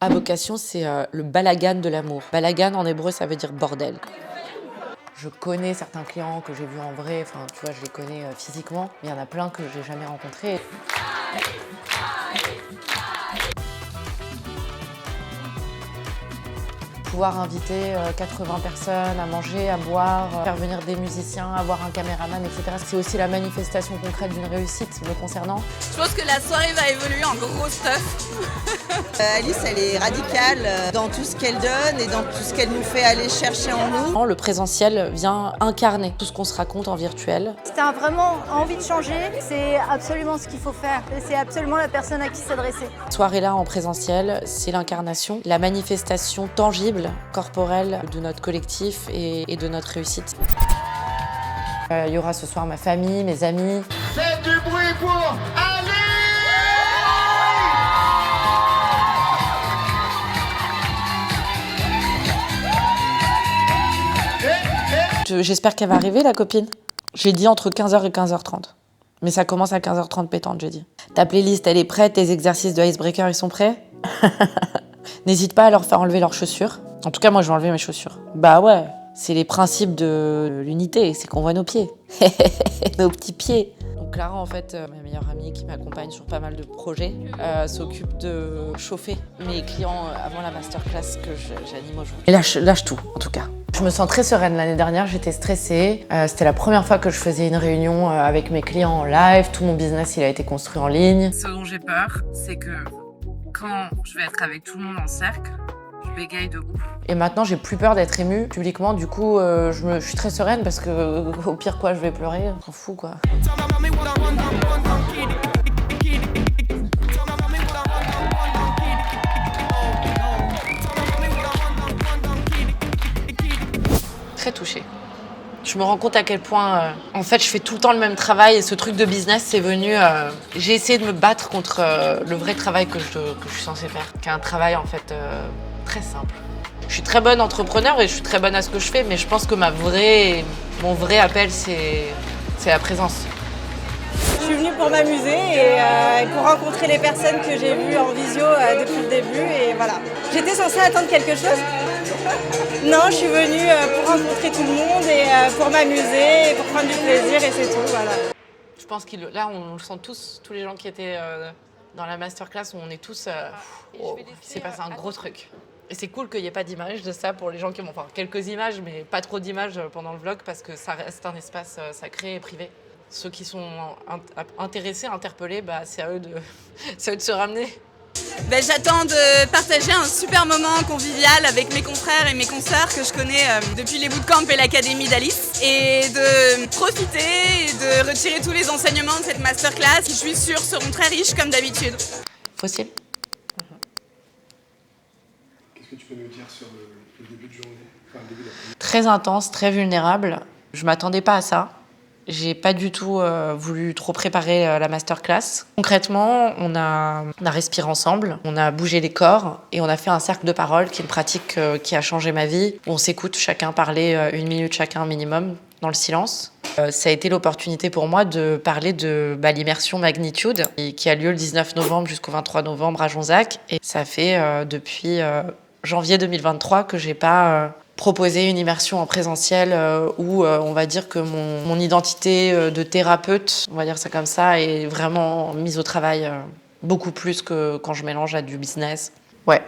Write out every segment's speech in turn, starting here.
Avocation, c'est le balagan de l'amour. Balagan, en hébreu, ça veut dire bordel. Je connais certains clients que j'ai vus en vrai, enfin, tu vois, je les connais physiquement, mais il y en a plein que j'ai jamais rencontrés. Pouvoir inviter 80 personnes à manger, à boire, faire venir des musiciens, avoir un caméraman, etc. C'est aussi la manifestation concrète d'une réussite me concernant. Je pense que la soirée va évoluer en gros stuff. Alice, elle est radicale dans tout ce qu'elle donne et dans tout ce qu'elle nous fait aller chercher en nous. Le présentiel vient incarner tout ce qu'on se raconte en virtuel. Si tu as vraiment envie de changer, c'est absolument ce qu'il faut faire. Et c'est absolument la personne à qui s'adresser. Cette soirée-là en présentiel, c'est l'incarnation, la manifestation tangible, corporelle de notre collectif et de notre réussite. Il y aura ce soir ma famille, mes amis. Faites du bruit pour Ali! J'espère qu'elle va arriver, la copine. J'ai dit entre 15h et 15h30. Mais ça commence à 15h30 pétante, j'ai dit. Ta playlist, elle est prête, tes exercices de icebreaker, ils sont prêts? N'hésite pas à leur faire enlever leurs chaussures. En tout cas, moi, je vais enlever mes chaussures. Bah ouais, c'est les principes de l'unité, c'est qu'on voit nos pieds. Nos petits pieds. Donc Clara, en fait, ma meilleure amie qui m'accompagne sur pas mal de projets, s'occupe de chauffer mes clients avant la masterclass que j'anime aujourd'hui. Et lâche tout, en tout cas. Je me sens très sereine. L'année dernière, j'étais stressée. C'était la première fois que je faisais une réunion avec mes clients en live. Tout mon business, il a été construit en ligne. Ce dont j'ai peur, c'est que quand je vais être avec tout le monde en cercle, je bégaye de ouf. Et maintenant, j'ai plus peur d'être émue publiquement. Du coup, je suis très sereine parce que au pire, quoi, je vais pleurer. On s'en fout, quoi. Très touchée. Je me rends compte à quel point, en fait, je fais tout le temps le même travail et ce truc de business, c'est venu... j'ai essayé de me battre contre le vrai travail que je suis censée faire, qui est un travail, en fait, très simple. Je suis très bonne entrepreneur et je suis très bonne à ce que je fais, mais je pense que mon vrai appel, c'est la présence. Je suis venue pour m'amuser et pour rencontrer les personnes que j'ai vues en visio depuis le début. Et voilà. J'étais censée attendre quelque chose. Non, je suis venue pour rencontrer tout le monde et pour m'amuser et pour prendre du plaisir et c'est tout. Voilà. Je pense que là, on le sent tous les gens qui étaient dans la masterclass, on est tous... il s'est passé un gros truc. Et c'est cool qu'il n'y ait pas d'image de ça pour les gens qui ont... Enfin, quelques images, mais pas trop d'images pendant le vlog parce que ça reste un espace sacré et privé. Ceux qui sont intéressés, interpellés, bah, c'est à eux de se ramener. J'attends de partager un super moment convivial avec mes confrères et mes consoeurs que je connais depuis les bootcamps et l'académie d'Alice et de profiter et de retirer tous les enseignements de cette masterclass qui, je suis sûre, seront très riches comme d'habitude. Fossile. Qu'est-ce que tu peux nous dire sur le début de journée, enfin le début de la journée? Très intense, très vulnérable. Je m'attendais pas à ça. J'ai pas du tout voulu trop préparer la masterclass. Concrètement, on a respiré ensemble, on a bougé les corps et on a fait un cercle de parole qui est une pratique qui a changé ma vie. On s'écoute chacun parler 1 minute chacun minimum dans le silence. Ça a été l'opportunité pour moi de parler de l'immersion Magnitude qui a lieu le 19 novembre jusqu'au 23 novembre à Jonzac. Et ça fait depuis janvier 2023 que j'ai pas... proposer une immersion en présentiel où on va dire que mon identité de thérapeute, on va dire ça comme ça, est vraiment mise au travail beaucoup plus que quand je mélange à du business. Ouais,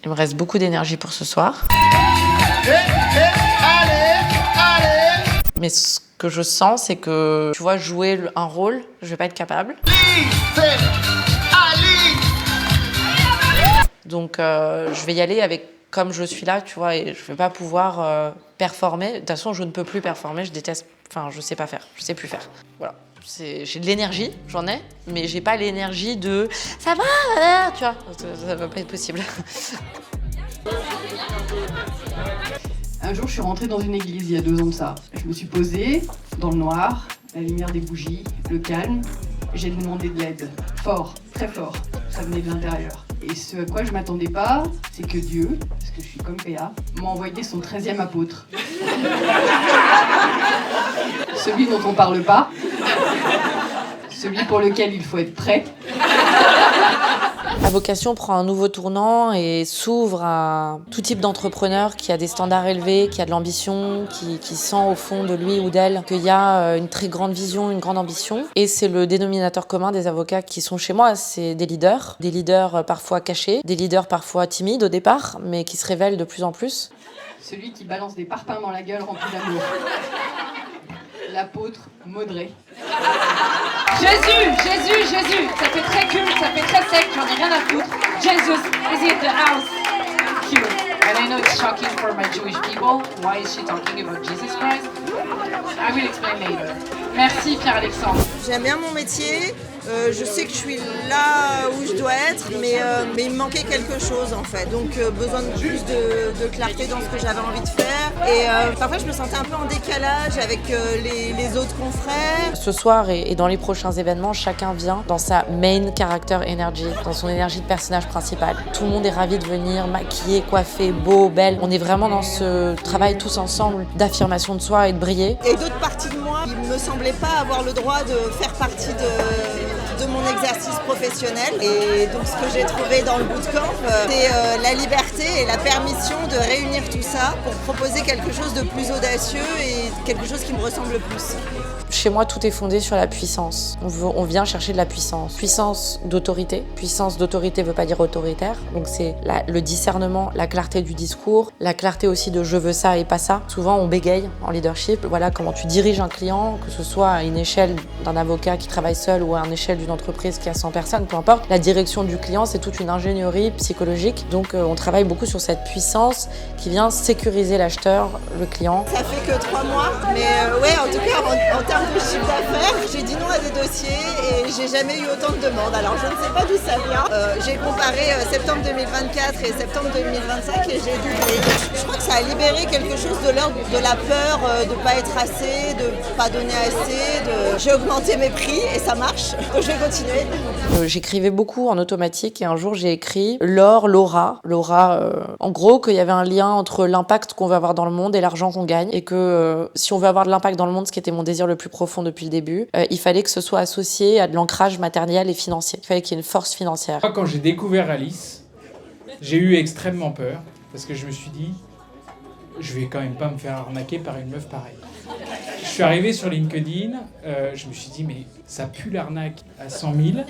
il me reste beaucoup d'énergie pour ce soir. Mais ce que je sens, c'est que, tu vois, jouer un rôle, je vais pas être capable. Donc je vais y aller avec comme je suis là, tu vois, et je vais pas pouvoir performer. De toute façon, je ne peux plus performer, je déteste, enfin, je sais pas faire, je sais plus faire. Voilà. J'ai de l'énergie, j'en ai, mais j'ai pas l'énergie de « ça va », tu vois, ça va pas être possible. Un jour, je suis rentrée dans une église, il y a 2 ans de ça. Je me suis posée, dans le noir, la lumière des bougies, le calme. J'ai demandé de l'aide, fort, très fort, ça venait de l'intérieur. Et ce à quoi je m'attendais pas, c'est que Dieu, parce que je suis comme PA, m'a envoyé son 13e apôtre. Celui dont on parle pas, celui pour lequel il faut être prêt, Avocation prend un nouveau tournant et s'ouvre à tout type d'entrepreneur qui a des standards élevés, qui a de l'ambition, qui sent au fond de lui ou d'elle qu'il y a une très grande vision, une grande ambition. Et c'est le dénominateur commun des avocats qui sont chez moi, c'est des leaders parfois cachés, des leaders parfois timides au départ, mais qui se révèlent de plus en plus. Celui qui balance des parpaings dans la gueule rempli d'amour. L'apôtre Maudrey. Jésus, ça fait très culte, ça fait très sec, j'en ai rien à foutre. Jesus is in the house. Cute. And I know it's shocking for my Jewish people. Why is she talking about Jesus Christ? I will explain later. Merci Pierre-Alexandre. J'aime bien mon métier, je sais que je suis là où je dois être, mais il me manquait quelque chose en fait. Donc besoin de plus de clarté dans ce que j'avais envie de faire. Et parfois je me sentais un peu en décalage avec les autres confrères. Ce soir et dans les prochains événements, chacun vient dans sa main character energy, dans son énergie de personnage principal. Tout le monde est ravi de venir, maquillé, coiffé, beau, belle. On est vraiment dans ce travail tous ensemble d'affirmation de soi et de briller. Et d'autres parties de moi, il me semblait pas avoir le droit de faire partie de mon exercice professionnel. Et donc ce que j'ai trouvé dans le bootcamp, c'est la liberté et la permission de réunir tout ça pour proposer quelque chose de plus audacieux et quelque chose qui me ressemble le plus. Chez moi, tout est fondé sur la puissance. On vient chercher de la puissance. Puissance d'autorité. Puissance d'autorité ne veut pas dire autoritaire. Donc c'est le discernement, la clarté du discours, la clarté aussi de je veux ça et pas ça. Souvent, on bégaye en leadership. Voilà comment tu diriges un client, que ce soit à une échelle d'un avocat qui travaille seul ou à une échelle d'une entreprise qui a 100 personnes, peu importe. La direction du client, c'est toute une ingénierie psychologique. Donc on travaille beaucoup sur cette puissance qui vient sécuriser l'acheteur, le client. Ça fait que 3 mois, mais ouais, en tout cas, en termes de chiffre d'affaires, j'ai dit non à des dossiers et j'ai jamais eu autant de demandes. Alors je ne sais pas d'où ça vient. J'ai comparé septembre 2024 et septembre 2025 et j'ai doublé. Je crois que ça a libéré quelque chose de l'ordre de la peur de ne pas être assez, de ne pas donner assez. J'ai augmenté mes prix et ça marche. Donc je vais continuer. J'écrivais beaucoup en automatique et un jour j'ai écrit Laura, en gros qu'il y avait un lien entre l'impact qu'on veut avoir dans le monde et l'argent qu'on gagne et que si on veut avoir de l'impact dans le monde, ce qui était mon désir le plus profond depuis le début, il fallait que ce soit associé à de l'ancrage matériel et financier. Il fallait qu'il y ait une force financière. Quand j'ai découvert Alice, j'ai eu extrêmement peur parce que je me suis dit je vais quand même pas me faire arnaquer par une meuf pareille. Je suis arrivé sur LinkedIn, je me suis dit mais ça pue l'arnaque à 100 000.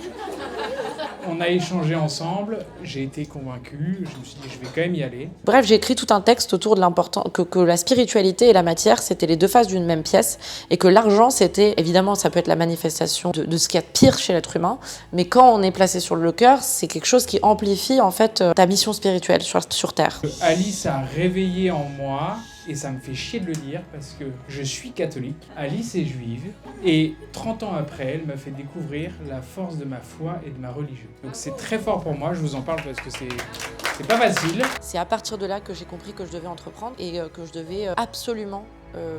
On a échangé ensemble, j'ai été convaincu, je me suis dit je vais quand même y aller. Bref, j'ai écrit tout un texte autour de l'important que la spiritualité et la matière, c'était les deux faces d'une même pièce et que l'argent, c'était, évidemment, ça peut être la manifestation de ce qu'il y a de pire chez l'être humain, mais quand on est placé sur le cœur, c'est quelque chose qui amplifie en fait ta mission spirituelle sur Terre. Alice a réveillé en moi, et ça me fait chier de le dire parce que je suis catholique, Alice est juive, et 30 ans après, elle m'a fait découvrir la force de ma foi et de ma religion. Donc c'est très fort pour moi, je vous en parle parce que c'est pas facile. C'est à partir de là que j'ai compris que je devais entreprendre et que je devais absolument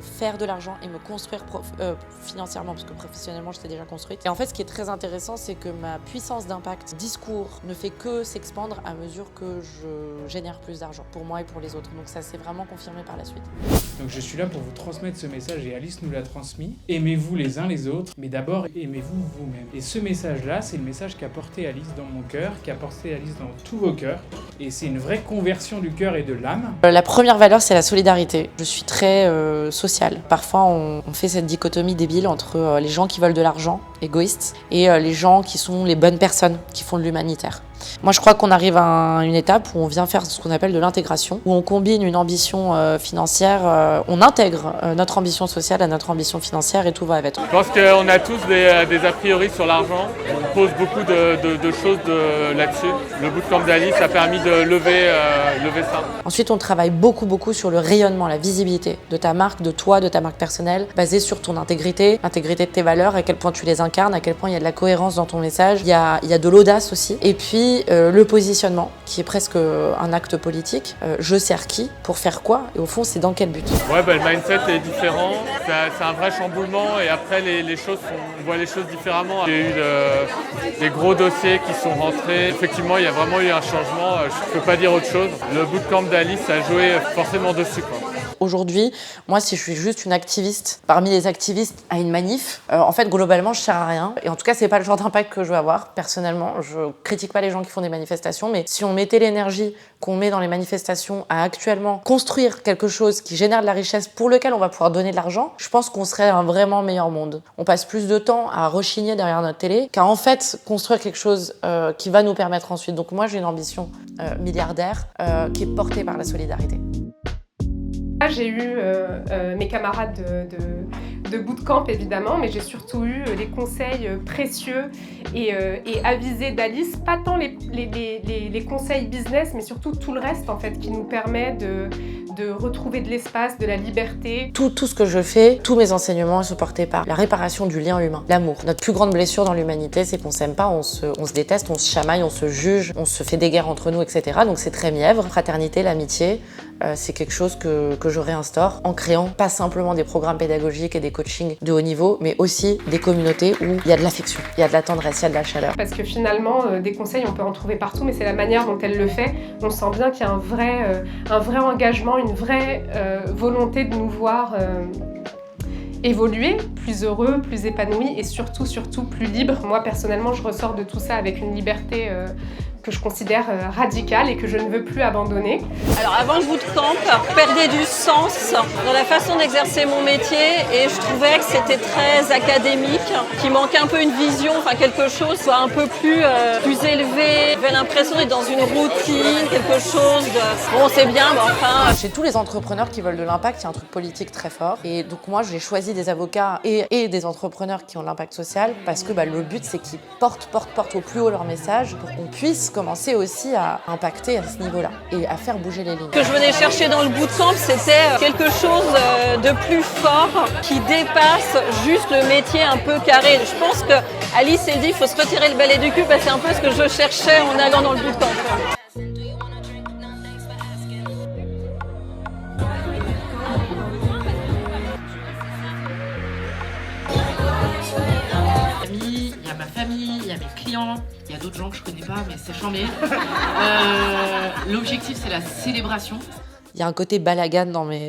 faire de l'argent et me construire financièrement, parce que professionnellement j'étais déjà construite. Et en fait, ce qui est très intéressant, c'est que ma puissance d'impact discours ne fait que s'expandre à mesure que je génère plus d'argent pour moi et pour les autres. Donc ça s'est vraiment confirmé par la suite. Donc je suis là pour vous transmettre ce message et Alice nous l'a transmis. Aimez-vous les uns les autres, mais d'abord aimez-vous vous-même. Et ce message-là, c'est le message qu'a porté Alice dans mon cœur, qu'a porté Alice dans tous vos cœurs. Et c'est une vraie conversion du cœur et de l'âme. La première valeur, c'est la solidarité. Je suis très sociale. Parfois, on fait cette dichotomie débile entre les gens qui veulent de l'argent, égoïstes, et les gens qui sont les bonnes personnes, qui font de l'humanitaire. Moi, je crois qu'on arrive à une étape où on vient faire ce qu'on appelle de l'intégration, où on combine une ambition financière, on intègre notre ambition sociale à notre ambition financière et tout va avec. Je pense qu'on a tous des a priori sur l'argent. On pose beaucoup de choses là-dessus. Le bootcamp d'Alice a permis de lever ça. Ensuite, on travaille beaucoup sur le rayonnement, la visibilité de ta marque, de toi, de ta marque personnelle, basée sur ton intégrité, l'intégrité de tes valeurs, à quel point tu les incarnes, à quel point il y a de la cohérence dans ton message, il y a de l'audace aussi. Et puis, le positionnement, qui est presque un acte politique. Je sers qui? Pour faire quoi? Et au fond, c'est dans quel but? Ouais, le mindset est différent. C'est un vrai chamboulement et après, on voit les choses différemment. Il y a eu des gros dossiers qui sont rentrés. Effectivement, il y a vraiment eu un changement. Je ne peux pas dire autre chose. Le bootcamp d'Alice a joué forcément dessus, quoi. Aujourd'hui, moi, si je suis juste une activiste parmi les activistes à une manif, en fait, globalement, je sers à rien. Et en tout cas, c'est pas le genre d'impact que je veux avoir. Personnellement, je critique pas les gens qui font des manifestations, mais si on mettait l'énergie qu'on met dans les manifestations à actuellement construire quelque chose qui génère de la richesse pour lequel on va pouvoir donner de l'argent, je pense qu'on serait un vraiment meilleur monde. On passe plus de temps à rechigner derrière notre télé qu'à en fait construire quelque chose qui va nous permettre ensuite. Donc moi, j'ai une ambition milliardaire qui est portée par la solidarité. J'ai eu mes camarades de bootcamp évidemment, mais j'ai surtout eu les conseils précieux et avisés d'Alice, pas tant les conseils business, mais surtout tout le reste en fait qui nous permet de retrouver de l'espace, de la liberté. Tout ce que je fais, tous mes enseignements sont portés par la réparation du lien humain, l'amour. Notre plus grande blessure dans l'humanité, c'est qu'on s'aime pas, on se déteste, on se chamaille, on se juge, on se fait des guerres entre nous, etc. Donc c'est très mièvre. Fraternité, l'amitié, c'est quelque chose que je réinstaure en créant pas simplement des programmes pédagogiques et des coachings de haut niveau, mais aussi des communautés où il y a de l'affection, il y a de la tendresse, il y a de la chaleur. Parce que finalement, des conseils, on peut en trouver partout, mais c'est la manière dont elle le fait. On sent bien qu'il y a un vrai engagement, une vraie volonté de nous voir évoluer, plus heureux, plus épanoui et surtout plus libre. Moi, personnellement, je ressors de tout ça avec une liberté que je considère radicale et que je ne veux plus abandonner. Alors avant le bootcamp, je perdais du sens dans la façon d'exercer mon métier et je trouvais que c'était très académique, qu'il manquait un peu une vision, enfin quelque chose soit un peu plus élevé. J'avais l'impression d'être dans une routine, quelque chose de... Bon, c'est bien, mais enfin... Chez tous les entrepreneurs qui veulent de l'impact, il y a un truc politique très fort. Et donc moi, j'ai choisi des avocats et des entrepreneurs qui ont de l'impact social parce que le but, c'est qu'ils portent au plus haut leur message pour qu'on puisse commencer aussi à impacter à ce niveau-là et à faire bouger les lignes. Ce que je venais chercher dans le bootcamp, c'était quelque chose de plus fort qui dépasse juste le métier un peu carré. Je pense que Alice s'est dit il faut se retirer le balai du cul parce que c'est un peu ce que je cherchais en allant dans le bootcamp. Il y a ma famille, il y a mes clients, il y a d'autres gens que je connais pas, mais c'est chambé. L'objectif, c'est la célébration. Il y a un côté balagan dans mon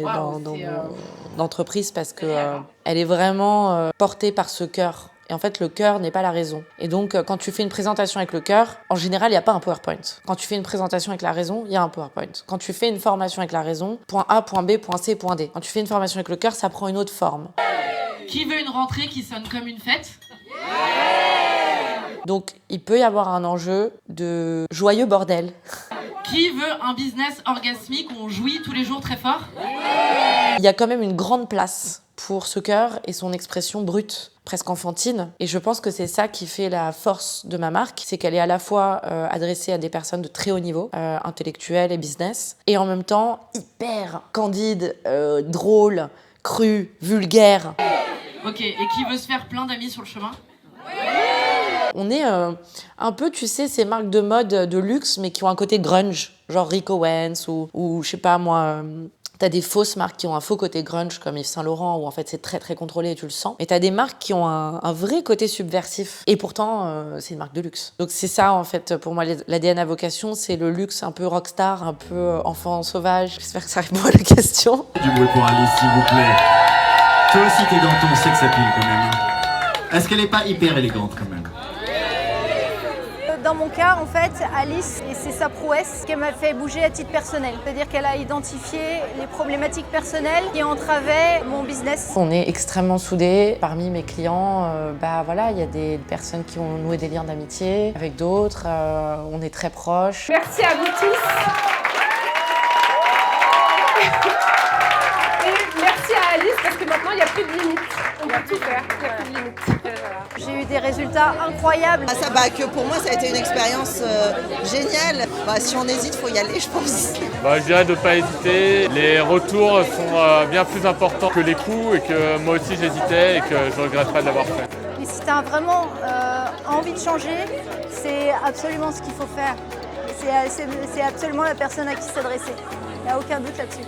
entreprise parce que elle est vraiment portée par ce cœur. Et en fait, le cœur n'est pas la raison. Et donc, quand tu fais une présentation avec le cœur, en général, il n'y a pas un PowerPoint. Quand tu fais une présentation avec la raison, il y a un PowerPoint. Quand tu fais une formation avec la raison, point A, point B, point C, point D. Quand tu fais une formation avec le cœur, ça prend une autre forme. Qui veut une rentrée qui sonne comme une fête ? Donc, il peut y avoir un enjeu de joyeux bordel. Qui veut un business orgasmique où on jouit tous les jours très fort ? Il y a quand même une grande place pour ce cœur et son expression brute, presque enfantine. Et je pense que c'est ça qui fait la force de ma marque, c'est qu'elle est à la fois adressée à des personnes de très haut niveau, intellectuelles et business, et en même temps hyper candide, drôle, cru, vulgaire. Ok, et qui veut se faire plein d'amis sur le chemin ? On est un peu, tu sais, ces marques de mode de luxe, mais qui ont un côté grunge, genre Rick Owens ou je sais pas moi... T'as des fausses marques qui ont un faux côté grunge comme Yves Saint Laurent où en fait c'est très très contrôlé et tu le sens. Et t'as des marques qui ont un vrai côté subversif et pourtant c'est une marque de luxe. Donc c'est ça en fait pour moi l'ADN à vocation, c'est le luxe un peu rockstar, un peu enfant sauvage. J'espère que ça répond à la question. Du bruit pour Alice s'il vous plaît. Toi aussi t'es dans ton sex appeal quand même. Est-ce qu'elle est pas hyper élégante quand même ? Dans mon cas, en fait, Alice, et c'est sa prouesse qu'elle m'a fait bouger à titre personnel. C'est-à-dire qu'elle a identifié les problématiques personnelles qui entravaient mon business. On est extrêmement soudés. Parmi mes clients, il y a des personnes qui ont noué des liens d'amitié avec d'autres. On est très proches. Merci à vous tous. Et merci à Alice parce que maintenant il n'y a plus de limites. On peut tout faire, il n'y a plus de limites. J'ai eu des résultats incroyables. Que pour moi, ça a été une expérience géniale. Si on hésite, il faut y aller, je pense. Je dirais de ne pas hésiter. Les retours sont bien plus importants que les coûts et que moi aussi j'hésitais et que je ne regrette pas de l'avoir fait. Et si tu as vraiment envie de changer, c'est absolument ce qu'il faut faire. C'est absolument la personne à qui s'adresser. Il n'y a aucun doute là-dessus.